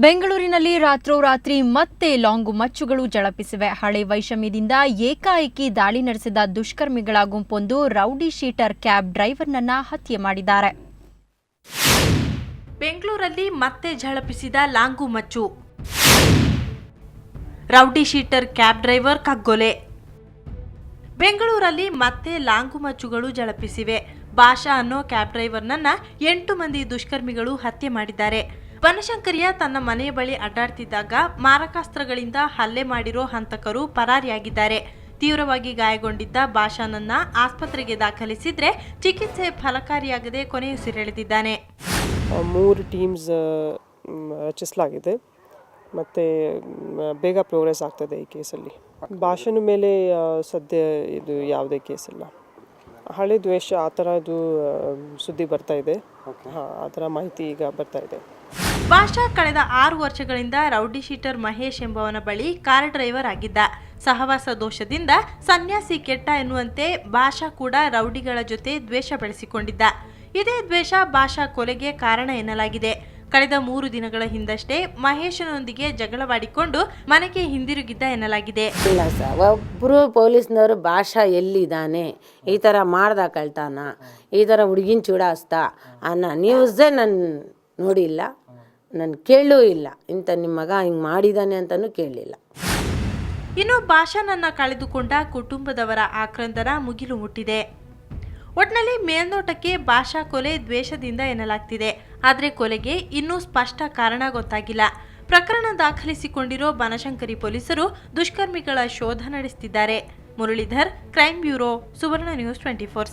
ಬೆಂಗಳೂರಿನಲ್ಲಿ ರಾತ್ರೋರಾತ್ರಿ ಮತ್ತೆ ಲಾಂಗು ಮಚ್ಚುಗಳು ಝಳಪಿಸಿವೆ. ಹಳೆ ವೈಷಮ್ಯದಿಂದ ಏಕಾಏಕಿ ದಾಳಿ ನಡೆಸಿದ ದುಷ್ಕರ್ಮಿಗಳ ಗುಂಪೊಂದು ರೌಡಿ ಶೀಟರ್ ಕ್ಯಾಬ್ ಡ್ರೈವರ್ನನ್ನ ಹತ್ಯೆ ಮಾಡಿದ್ದಾರೆ. ಬೆಂಗಳೂರಲ್ಲಿ ಮತ್ತೆ ಝಳಪಿಸಿದ ಲಾಂಗು ಮಚ್ಚು. ರೌಡಿ ಶೀಟರ್ ಕ್ಯಾಬ್ ಡ್ರೈವರ್ ಕಗ್ಗೊಲೆ. ಬೆಂಗಳೂರಲ್ಲಿ ಮತ್ತೆ ಲಾಂಗು ಮಚ್ಚುಗಳು ಝಳಪಿಸಿವೆ. ಭಾಷಾ ಅನ್ನೋ ಕ್ಯಾಬ್ ಡ್ರೈವರ್ನನ್ನ 8 ಮಂದಿ ದುಷ್ಕರ್ಮಿಗಳು ಹತ್ಯೆ ಮಾಡಿದ್ದಾರೆ. ಬನಶಂಕರಿಯ ತನ್ನ ಮನೆಯ ಬಳಿ ಅಡ್ಡಾಡ್ತಿದ್ದಾಗ ಮಾರಕಾಸ್ತ್ರಗಳಿಂದ ಹಲ್ಲೆ ಮಾಡಿರೋ ಹಂತಕರು ಪರಾರಿಯಾಗಿದ್ದಾರೆ. ತೀವ್ರವಾಗಿ ಗಾಯಗೊಂಡಿದ್ದ ಭಾಷಾನನ್ನ ಆಸ್ಪತ್ರೆಗೆ ದಾಖಲಿಸಿದ್ರೆ ಚಿಕಿತ್ಸೆ ಫಲಕಾರಿಯಾಗದೆ ಕೊನೆಯುಸಿರೆಳೆದಿದ್ದಾನೆ. 3 ಟೀಮ್ಸ್ ರಚಿಸಲಾಗಿದೆ ಮತ್ತು ಬೇಗ ಪ್ರೋಗ್ರೆಸ್ ಆಗ್ತದೆ ಈ ಕೇಸಲ್ಲಿ. ಭಾಷೆನ ಮೇಲೆ ಸದ್ಯ ಇದು ಯಾವುದೇ ಕೇಸಿಲ್ಲ. ಹಳೆ ದ್ವೇಷ ಆ ಥರದ್ದು ಸುದ್ದಿ ಬರ್ತಾ ಇದೆ. ಆ ಥರ ಮಾಹಿತಿ ಈಗ ಬರ್ತಾ ಇದೆ. ಭಾಷಾ ಕಳೆದ 6 ವರ್ಷಗಳಿಂದ ರೌಡಿ ಶೀಟರ್ ಮಹೇಶ್ ಎಂಬವನ ಬಳಿ ಕಾರ್ ಡ್ರೈವರ್ ಆಗಿದ್ದ. ಸಹವಾಸ ದೋಷದಿಂದ ಸನ್ಯಾಸಿ ಕೆಟ್ಟ ಎನ್ನುವಂತೆ ಭಾಷಾ ಕೂಡ ರೌಡಿಗಳ ಜೊತೆ ದ್ವೇಷ ಬೆಳೆಸಿಕೊಂಡಿದ್ದ. ಇದೇ ದ್ವೇಷ ಭಾಷಾ ಕೊಲೆಗೆ ಕಾರಣ ಎನ್ನಲಾಗಿದೆ. ಕಳೆದ 3 ದಿನಗಳ ಹಿಂದಷ್ಟೇ ಮಹೇಶನೊಂದಿಗೆ ಜಗಳವಾಡಿಕೊಂಡು ಮನೆಗೆ ಹಿಂದಿರುಗಿದ್ದ ಎನ್ನಲಾಗಿದೆ. ಇಲ್ಲ ಸರ್, ಒಬ್ಬರು ಪೊಲೀಸ್ನವರು ಭಾಷಾ ಎಲ್ಲಿದ್ದಾನೆ, ಈ ಥರ ಮಾಡ್ದ ಕಳ್ತಾನ, ಈ ಥರ ಹುಡುಗಿನ ಚೂಡಾಸ್ತ ಅನ್ನೋ ನ್ಯೂಸೇ ನಾನು ನೋಡಿಲ್ಲ, ನಾನು ಕೇಳೂ ಇಲ್ಲ. ಇಂಥ ನಿಮ್ಮ ಮಗ ಹಿಂಗೆ ಮಾಡಿದ್ದಾನೆ ಅಂತಲೂ ಕೇಳಲಿಲ್ಲ. ಇನ್ನು ಭಾಷಾನನ್ನ ಕಳೆದುಕೊಂಡ ಕುಟುಂಬದವರ ಆಕ್ರಂದನ ಮುಗಿಲು ಮುಟ್ಟಿದೆ. ಒಟ್ನಲ್ಲಿ ಮೇಲ್ನೋಟಕ್ಕೆ ಭಾಷಾ ಕೊಲೆ ದ್ವೇಷದಿಂದ ಎನ್ನಲಾಗ್ತಿದೆ. ಆದರೆ ಕೊಲೆಗೆ ಇನ್ನೂ ಸ್ಪಷ್ಟ ಕಾರಣ ಗೊತ್ತಾಗಿಲ್ಲ. ಪ್ರಕರಣ ದಾಖಲಿಸಿಕೊಂಡಿರೋ ಬನಶಂಕರಿ ಪೊಲೀಸರು ದುಷ್ಕರ್ಮಿಗಳ ಶೋಧ ನಡೆಸುತ್ತಿದ್ದಾರೆ. ಮುರಳೀಧರ್, ಕ್ರೈಮ್ ಬ್ಯೂರೋ, ಸುವರ್ಣ ನ್ಯೂಸ್ 24/7.